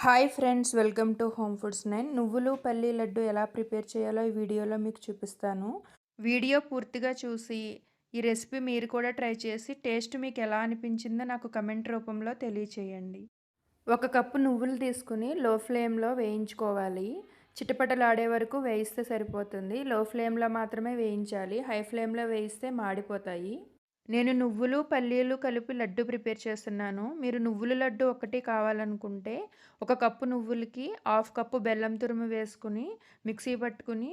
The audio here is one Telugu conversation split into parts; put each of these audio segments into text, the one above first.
Hi friends, welcome to home foods 9. నువ్వులు పల్లి లడ్డు ఎలా ప్రిపేర్ చేయాలో ఈ వీడియోలో మీకు చూపిస్తాను. వీడియో పూర్తిగా చూసి ఈ రెసిపీ మీరు కూడా ట్రై చేసి టేస్ట్ మీకు ఎలా అనిపించిందో నాకు కమెంట్ రూపంలో తెలియచేయండి. 1 కప్పు నువ్వులు తీసుకుని లో ఫ్లేమ్లో వేయించుకోవాలి. చిటపటలాడే వరకు వేయిస్తే సరిపోతుంది. లో ఫ్లేమ్లో మాత్రమే వేయించాలి. హై ఫ్లేమ్లో వేయిస్తే మాడిపోతాయి. నేను నువ్వులు, పల్లీలు కలిపి లడ్డు ప్రిపేర్ చేస్తున్నాను. మీరు నువ్వుల లడ్డు ఒక్కటి కావాలనుకుంటే 1 కప్పు నువ్వులకి హాఫ్ కప్పు బెల్లం తురుము వేసుకుని మిక్సీ పట్టుకుని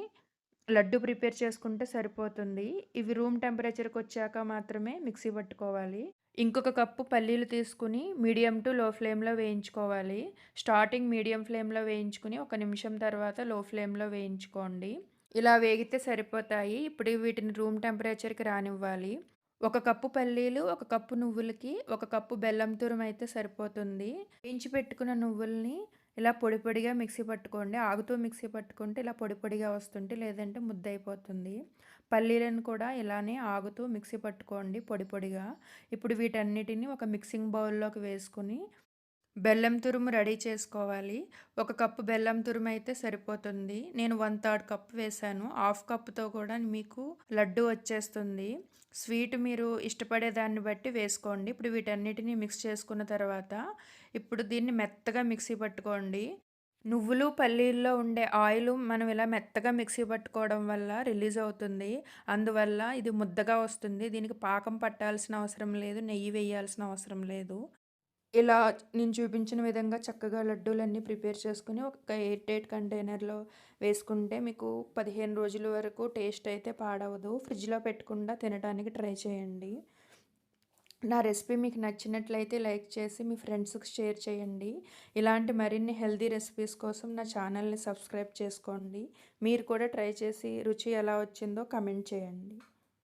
లడ్డు ప్రిపేర్ చేసుకుంటే సరిపోతుంది. ఇవి రూమ్ టెంపరేచర్‌కి వచ్చాక మాత్రమే మిక్సీ పట్టుకోవాలి. ఇంకొక కప్పు పల్లీలు తీసుకుని మీడియం టు లో ఫ్లేమ్‌లో వేయించుకోవాలి. స్టార్టింగ్ మీడియం ఫ్లేమ్‌లో వేయించుకుని 1 నిమిషం తర్వాత లో ఫ్లేమ్‌లో వేయించుకోండి. ఇలా వేగితే సరిపోతాయి. ఇప్పుడు వీటిని రూమ్ టెంపరేచర్‌కి రానివ్వాలి. 1 కప్పు పల్లీలు, 1 కప్పు నువ్వులకి 1 కప్పు బెల్లం తురుమైతే సరిపోతుంది. వేయించి పెట్టుకున్న నువ్వుల్ని ఇలా పొడి పొడిగా మిక్సీ పట్టుకోండి. ఆగుతూ మిక్సీ పట్టుకుంటే ఇలా పొడి పొడిగా వస్తుంది. లేదంటే ముద్దయిపోతుంది. పల్లీలను కూడా ఇలానే ఆగుతూ మిక్సీ పట్టుకోండి పొడి పొడిగా. ఇప్పుడు వీటన్నిటిని ఒక మిక్సింగ్ బౌల్‌లోకి వేసుకొని బెల్లం తురుము రెడీ చేసుకోవాలి. 1 కప్పు బెల్లం తురుము అయితే సరిపోతుంది. నేను 1/3 కప్ వేశాను. హాఫ్ కప్‌తో కూడా మీకు లడ్డు వచ్చేస్తుంది. స్వీట్ మీరు ఇష్టపడే దాన్ని బట్టి వేసుకోండి. ఇప్పుడు వీటన్నిటిని మిక్స్ చేసుకున్న తర్వాత ఇప్పుడు దీన్ని మెత్తగా మిక్సీ పట్టుకోండి. నువ్వులు, పల్లీల్లో ఉండే ఆయిల్ మనం ఇలా మెత్తగా మిక్సీ పట్టుకోవడం వల్ల రిలీజ్ అవుతుంది. అందువల్ల ఇది ముద్దగా వస్తుంది. దీనికి పాకం పట్టాల్సిన అవసరం లేదు. నెయ్యి వేయాల్సిన అవసరం లేదు. ఇలా నేను చూపించిన విధంగా చక్కగా లడ్డూలన్నీ ప్రిపేర్ చేసుకొని ఒక ఎయిర్ టైట్ కంటైనర్‌లో వేసుకుంటే మీకు 15 రోజుల వరకు టేస్ట్ అయితే పాడవదు. ఫ్రిడ్జ్‌లో పెట్టకుండా తినడానికి ట్రై చేయండి. నా రెసిపీ మీకు నచ్చినట్లయితే లైక్ చేసి మీ ఫ్రెండ్స్‌కి షేర్ చేయండి. ఇలాంటి మరిన్ని హెల్తీ రెసిపీస్ కోసం నా ఛానల్‌ని సబ్స్క్రైబ్ చేసుకోండి. మీరు కూడా ట్రై చేసి రుచి ఎలా వచ్చిందో కామెంట్ చేయండి.